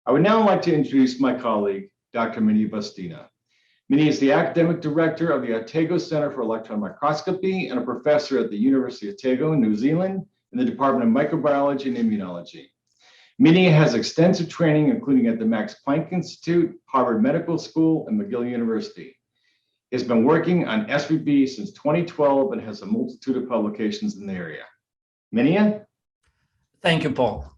I would now like to introduce my colleague, Dr. Minhea Bostina. Minhea is the academic director of the Atago Center for Electron Microscopy and a professor at the University of Otago in New Zealand in the Department of Microbiology and Immunology. Minhea has extensive training, including at the Max Planck Institute, Harvard Medical School, and McGill University. He has been working on SVB since 2012 and has a multitude of publications in the area. Minhea? Thank you, Paul.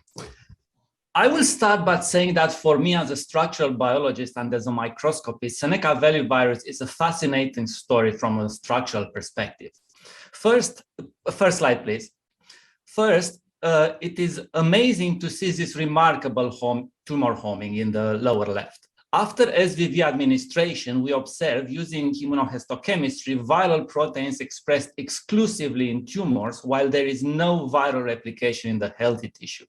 I will start by saying that for me as a structural biologist and as a microscopist, Seneca virus is a fascinating story from a structural perspective. First slide, please. First, it is amazing to see this remarkable tumor homing in the lower left. After SVV administration, we observe using immunohistochemistry viral proteins expressed exclusively in tumors while there is no viral replication in the healthy tissue.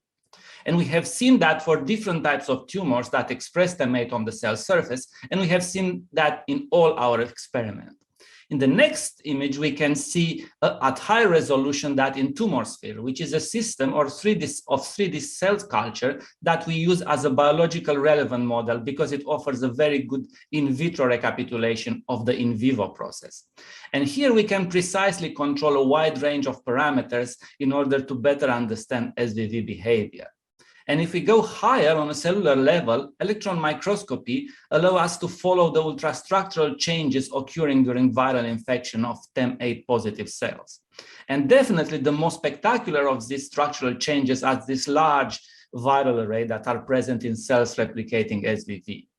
And we have seen that for different types of tumors that express TMATE on the cell surface, and we have seen that in all our experiments. In the next image, we can see at high resolution that in tumor sphere, which is a system or 3D cell culture that we use as a biological relevant model because it offers a very good in vitro recapitulation of the in vivo process. And here we can precisely control a wide range of parameters in order to better understand SVV behavior. And if we go higher on a cellular level, electron microscopy allows us to follow the ultrastructural changes occurring during viral infection of TMATE positive cells. And definitely the most spectacular of these structural changes are this large viral array that are present in cells replicating SVV.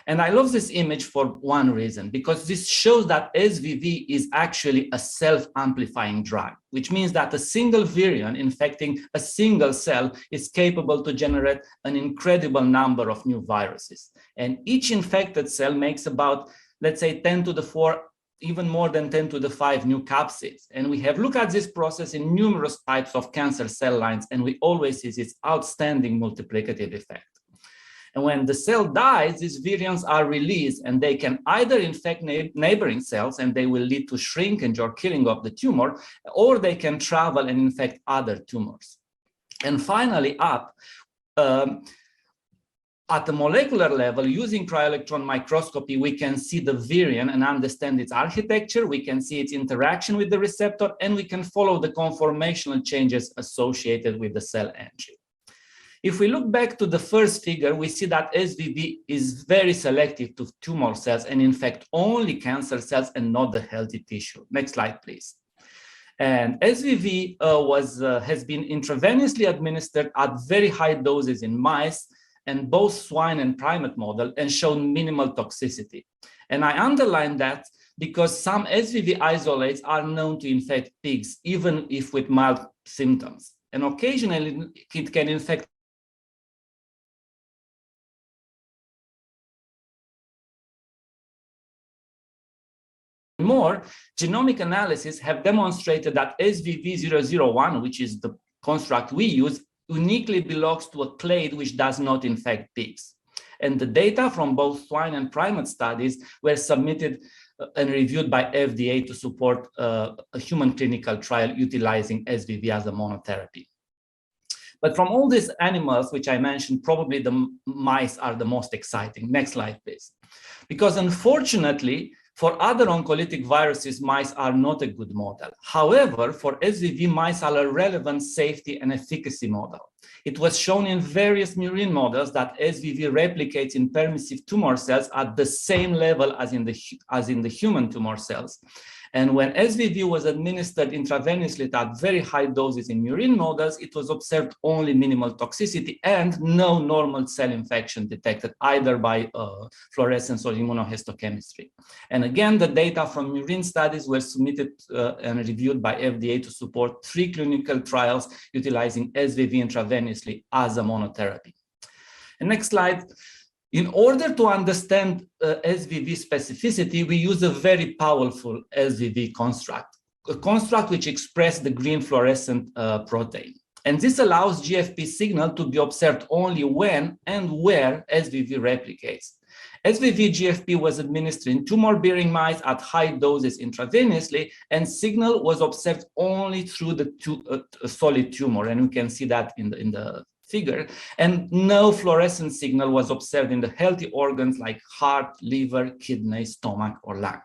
And I love this image for one reason, because this shows that SVV is actually a self-amplifying drug, which means that a single virion infecting a single cell is capable to generate an incredible number of new viruses. And each infected cell makes about, let's say, 10 to the 4, even more than 10 to the 5 new capsids. And we have looked at this process in numerous types of cancer cell lines, and we always see this outstanding multiplicative effect. And when the cell dies, these virions are released and they can either infect neighboring cells and they will lead to shrinkage or killing of the tumor, or they can travel and infect other tumors. And finally, at the molecular level, using cryo-electron microscopy, we can see the virion and understand its architecture, we can see its interaction with the receptor, and we can follow the conformational changes associated with the cell entry. If we look back to the first figure, we see that SVV is very selective to tumor cells and infect only cancer cells and not the healthy tissue. Next slide, please. And SVV has been intravenously administered at very high doses in mice and both swine and primate model and shown minimal toxicity. And I underline that because some SVV isolates are known to infect pigs, even if with mild symptoms. And occasionally it can infect more. Genomic analysis have demonstrated that SVV-001, which is the construct we use, uniquely belongs to a clade which does not infect pigs. And the data from both swine and primate studies were submitted and reviewed by FDA to support a human clinical trial utilizing SVV as a monotherapy. But from all these animals, which I mentioned, probably the mice are the most exciting. Next slide, please. Because unfortunately, for other oncolytic viruses, mice are not a good model. However, for SVV, mice are a relevant safety and efficacy model. It was shown in various murine models that SVV replicates in permissive tumor cells at the same level as in the human tumor cells. And when SVV was administered intravenously at very high doses in murine models, it was observed only minimal toxicity and no normal cell infection detected either by fluorescence or immunohistochemistry. And again, the data from murine studies were submitted and reviewed by FDA to support 3 clinical trials utilizing SVV intravenously as a monotherapy. And next slide. In order to understand SVV specificity, we use a very powerful SVV construct, a construct which expresses the green fluorescent protein. And this allows GFP signal to be observed only when and where SVV replicates. SVV GFP was administered in tumor-bearing mice at high doses intravenously, and signal was observed only through the solid tumor. And we can see that in the figure, and no fluorescent signal was observed in the healthy organs like heart, liver, kidney, stomach, or lung.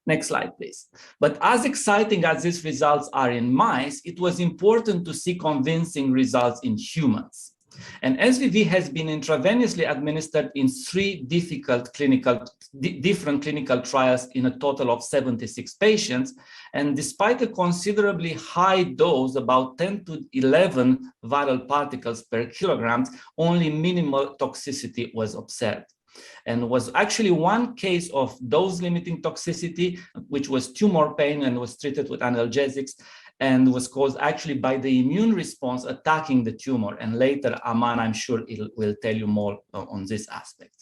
Next slide, please. But as exciting as these results are in mice, it was important to see convincing results in humans. And SVV has been intravenously administered in 3 different clinical trials in a total of 76 patients. And despite a considerably high dose, about 10 to 11 viral particles per kilogram, only minimal toxicity was observed. And was actually one case of dose-limiting toxicity, which was tumor pain and was treated with analgesics, and was caused actually by the immune response attacking the tumor. And later, Aman, I'm sure, will tell you more on this aspect.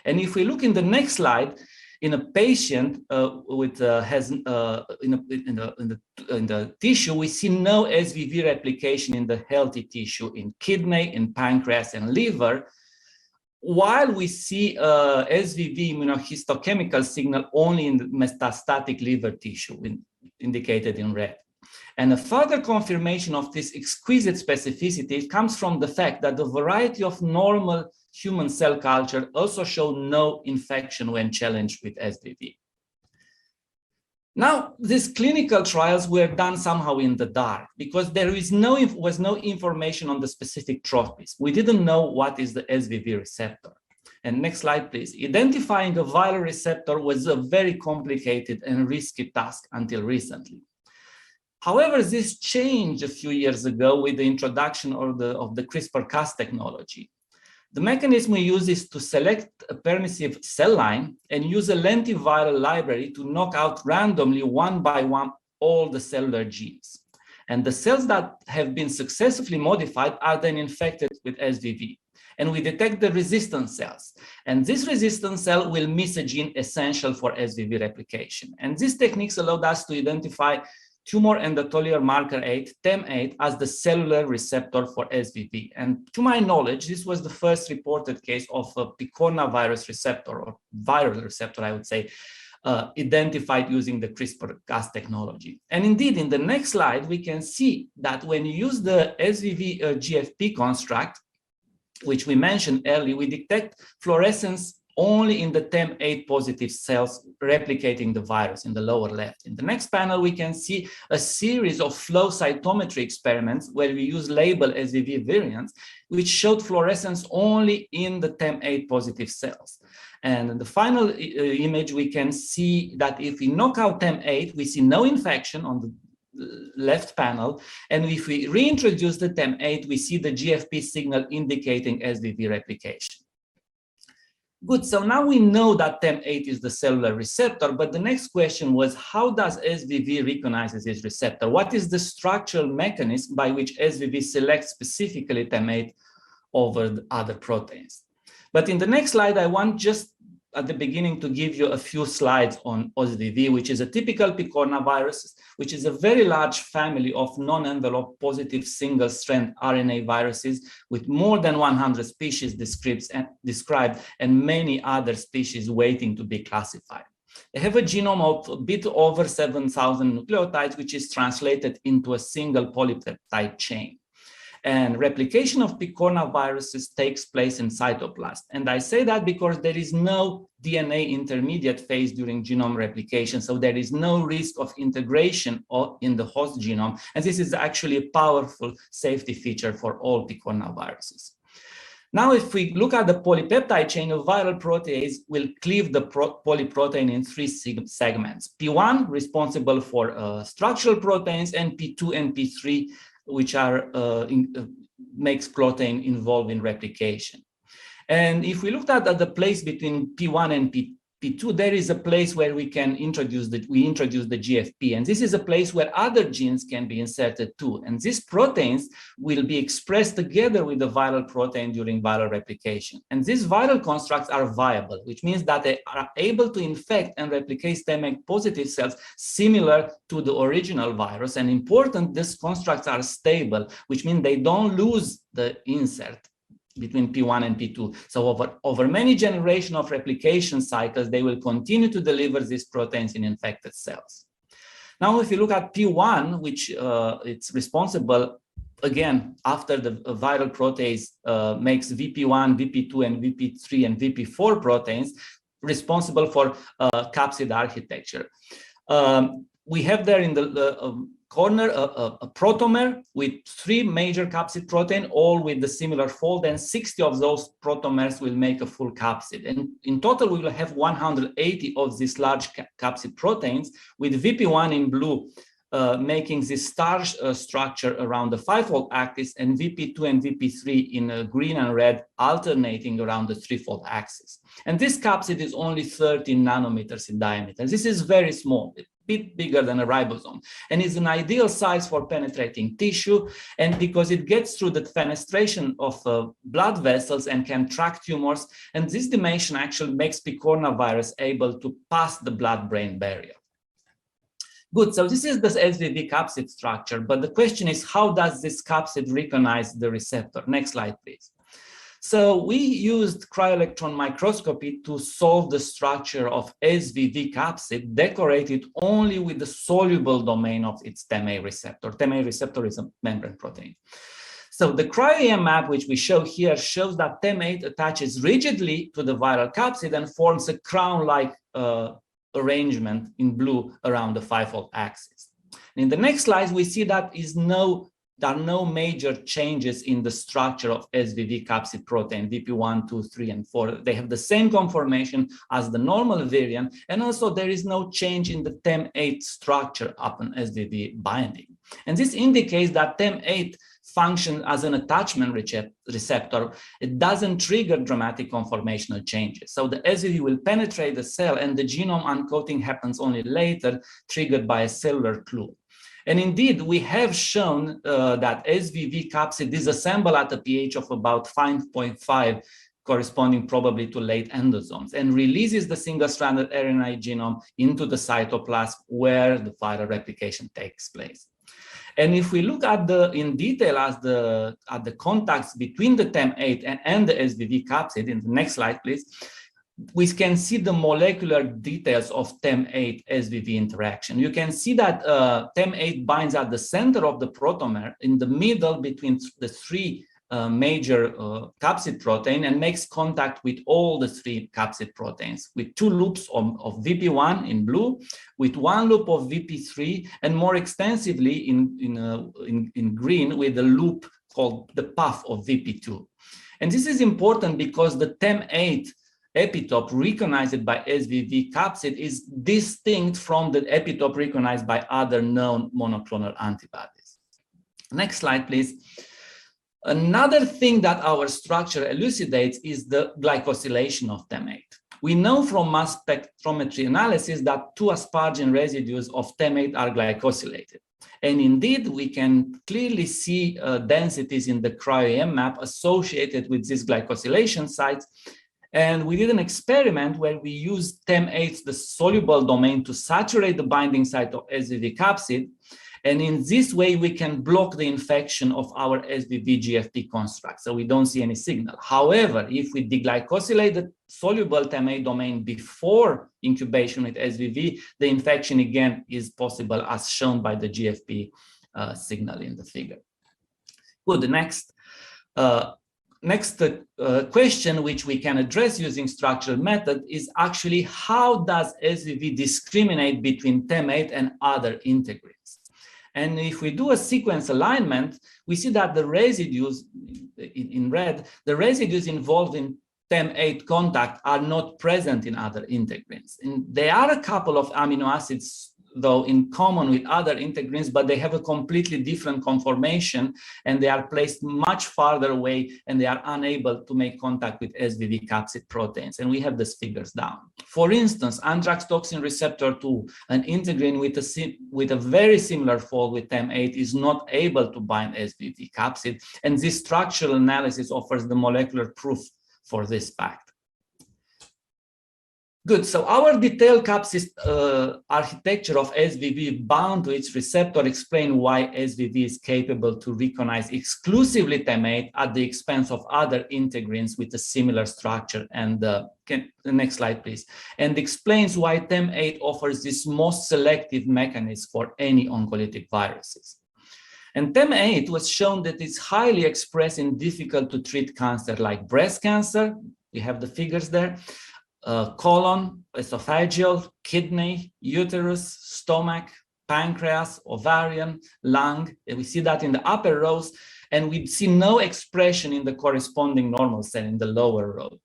And if we look in the next slide, in a patient in the tissue, we see no SVV replication in the healthy tissue, in kidney, in pancreas, and liver, while we see SVV immunohistochemical signal only in the metastatic liver tissue, indicated in red. And a further confirmation of this exquisite specificity comes from the fact that the variety of normal human cell culture also show no infection when challenged with SVV. Now, these clinical trials were done somehow in the dark because there was no information on the specific tropies. We didn't know what is the SVV receptor. And next slide, please. Identifying a viral receptor was a very complicated and risky task until recently. However, this changed a few years ago with the introduction of the CRISPR-Cas technology. The mechanism we use is to select a permissive cell line and use a lentiviral library to knock out randomly one by one all the cellular genes. And the cells that have been successfully modified are then infected with SVV. And we detect the resistant cells. And this resistant cell will miss a gene essential for SVV replication. And these techniques allowed us to identify tumor endothelial marker 8, TEM8, as the cellular receptor for SVV. And to my knowledge, this was the first reported case of a picornavirus receptor, or viral receptor, I would say, identified using the CRISPR-Cas technology. And indeed, in the next slide, we can see that when you use the SVV GFP construct, which we mentioned earlier, we detect fluorescence only in the TEM8 positive cells replicating the virus in the lower left. In the next panel, we can see a series of flow cytometry experiments where we use label SVV variants, which showed fluorescence only in the TEM8 positive cells. And in the final image, we can see that if we knock out TEM8, we see no infection on the left panel. And if we reintroduce the TEM8, we see the GFP signal indicating SVV replication. Good, so now we know that TEM8 is the cellular receptor, but the next question was, how does SVV recognizes this receptor? What is the structural mechanism by which SVV selects specifically TEM8 over the other proteins? But in the next slide, I want just at the beginning to give you a few slides on SVV, which is a typical picornavirus, which is a very large family of non-envelope positive single-strand RNA viruses with more than 100 species described and many other species waiting to be classified. They have a genome of a bit over 7,000 nucleotides, which is translated into a single polypeptide chain. And replication of picornaviruses takes place in cytoplasm. And I say that because there is no DNA intermediate phase during genome replication, so there is no risk of integration in the host genome. And this is actually a powerful safety feature for all picornaviruses. Now, if we look at the polypeptide chain, a viral protease will cleave the polyprotein in 3 segments. P1, responsible for structural proteins, and P2 and P3, which are makes protein involved in replication. And if we looked at the place between P1 and P2, there is a place where we introduce the GFP, and this is a place where other genes can be inserted too. And these proteins will be expressed together with the viral protein during viral replication. And these viral constructs are viable, which means that they are able to infect and replicate TEM8 positive cells similar to the original virus. And important, these constructs are stable, which means they don't lose the insert between P1 and P2. So over many generations of replication cycles, they will continue to deliver these proteins in infected cells. Now, if you look at P1, which it's responsible again, after the viral protease makes VP1, VP2, and VP3 and VP4 proteins responsible for capsid architecture. We have there in the corner a protomer with 3 major capsid protein, all with the similar fold, and 60 of those protomers will make a full capsid. And in total, we will have 180 of these large capsid proteins, with VP1 in blue making this star structure around the 5-fold axis, and VP2 and VP3 in green and red alternating around the 3-fold axis. And this capsid is only 13 nanometers in diameter. This is very small, a bit bigger than a ribosome, and is an ideal size for penetrating tissue, and because it gets through the fenestration of blood vessels and can track tumors, and this dimension actually makes picorna virus able to pass the blood-brain barrier. Good, so this is the SVV capsid structure, but the question is, how does this capsid recognize the receptor? Next slide, please. So we used cryo-electron microscopy to solve the structure of SVV capsid decorated only with the soluble domain of its TEM-A receptor. TEM-A receptor is a membrane protein. So the cryo-EM map, which we show here, shows that TEM-8 attaches rigidly to the viral capsid and forms a crown-like arrangement in blue around the 5-fold axis. In the next slide, we see that there are no major changes in the structure of SVV capsid protein, VP1, 2, 3, and 4. They have the same conformation as the normal variant, and also there is no change in the TEM-8 structure upon SVV binding. And this indicates that TEM-8 functions as an attachment receptor. It doesn't trigger dramatic conformational changes. So the SVV will penetrate the cell, and the genome uncoating happens only later, triggered by a cellular clue. And indeed, we have shown that SVV capsid disassemble at a pH of about 5.5, corresponding probably to late endosomes, and releases the single-stranded RNA genome into the cytoplasm where the viral replication takes place. And if we look at in detail at the contacts between the TEM-8 and the SVV capsid, in the next slide, please, we can see the molecular details of TEM-8 SVV interaction. You can see that TEM-8 binds at the center of the protomer in the middle between the 3 major capsid protein, and makes contact with all the 3 capsid proteins with 2 loops of VP1 in blue, with 1 loop of VP3, and more extensively in green with a loop called the puff of VP2. And this is important because the TEM-8 epitope recognized by SVV capsid is distinct from the epitope recognized by other known monoclonal antibodies. Next slide, please. Another thing that our structure elucidates is the glycosylation of TEM-8. We know from mass spectrometry analysis that 2 asparagine residues of TEM-8 are glycosylated. And indeed, we can clearly see densities in the cryo-EM map associated with these glycosylation sites. And we did an experiment where we used TEM-8, the soluble domain, to saturate the binding site of SVV capsid. And in this way, we can block the infection of our SVV GFP construct, so we don't see any signal. However, if we deglycosylate the soluble TEM-8 domain before incubation with SVV, the infection again is possible, as shown by the GFP signal in the figure. Good, the next question, which we can address using structural method, is actually how does SVV discriminate between TEM-8 and other integrins? And if we do a sequence alignment, we see that the residues in red, the residues involved in TEM-8 contact are not present in other integrins. And there are a couple of amino acids, though, in common with other integrins, but they have a completely different conformation, and they are placed much farther away, and they are unable to make contact with SVV capsid proteins. And we have these figures down. For instance, anthrax toxin receptor 2, an integrin with a very similar fold with TEM-8, is not able to bind SVV capsid, and this structural analysis offers the molecular proof for this fact. Good, so our detailed capsid architecture of SVV bound to its receptor explain why SVV is capable to recognize exclusively TEM-8 at the expense of other integrins with a similar structure. And the next slide, please. And explains why TEM-8 offers this most selective mechanism for any oncolytic viruses. And TEM8 was shown that it's highly expressed in difficult to treat cancer like breast cancer. We have the figures there. Colon, esophageal, kidney, uterus, stomach, pancreas, ovarian, lung. And we see that in the upper rows, and we see no expression in the corresponding normal cell in the lower row.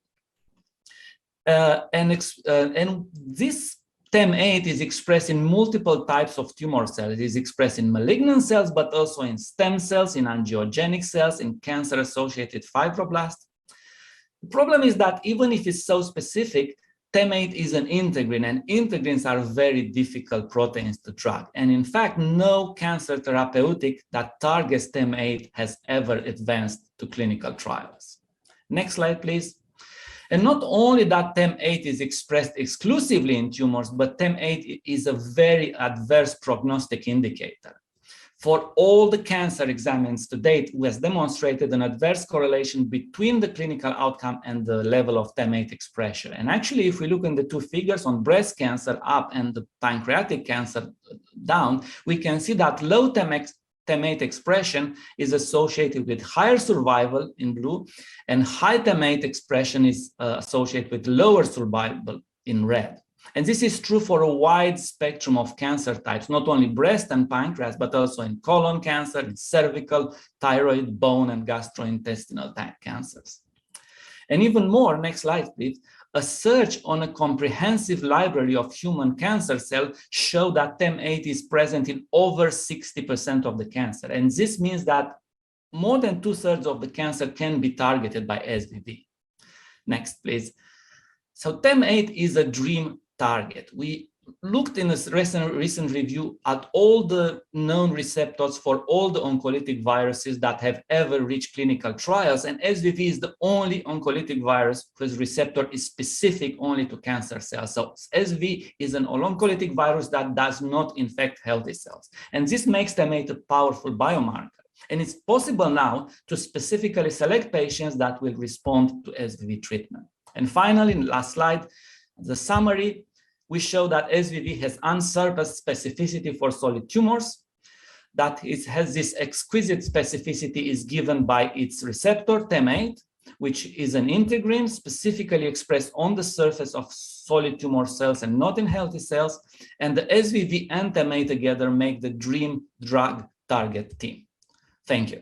And this TEM8 is expressed in multiple types of tumor cells. It is expressed in malignant cells, but also in stem cells, in angiogenic cells, in cancer-associated fibroblasts. The problem is that even if it's so specific, TEM8 is an integrin, and integrins are very difficult proteins to drug. And in fact, no cancer therapeutic that targets TEM8 has ever advanced to clinical trials. Next slide, please. And not only that TEM8 is expressed exclusively in tumors, but TEM8 is a very adverse prognostic indicator. For all the cancer examines to date, we have demonstrated an adverse correlation between the clinical outcome and the level of TEM8 expression. And actually, if we look in the two figures on breast cancer up and the pancreatic cancer down, we can see that low TEM8 expression is associated with higher survival in blue, and high TEM8 expression is associated with lower survival in red. And this is true for a wide spectrum of cancer types, not only breast and pancreas, but also in colon cancer, in cervical, thyroid, bone, and gastrointestinal type cancers. And even more, next slide, please. A search on a comprehensive library of human cancer cells showed that TEM8 is present in over 60% of the cancer. And this means that more than 2/3 of the cancer can be targeted by SVV. Next, please. So TEM8 is a dream target. We looked in a recent review at all the known receptors for all the oncolytic viruses that have ever reached clinical trials, and SVV is the only oncolytic virus whose receptor is specific only to cancer cells. So SVV is an oncolytic virus that does not infect healthy cells. And this makes TEM8 a powerful biomarker. And it's possible now to specifically select patients that will respond to SVV treatment. And finally, in the last slide, the summary, we show that SVV has unsurpassed specificity for solid tumors, that it has this exquisite specificity is given by its receptor, TEM8, which is an integrin specifically expressed on the surface of solid tumor cells and not in healthy cells. And the SVV and TEM8 together make the dream drug target team. Thank you.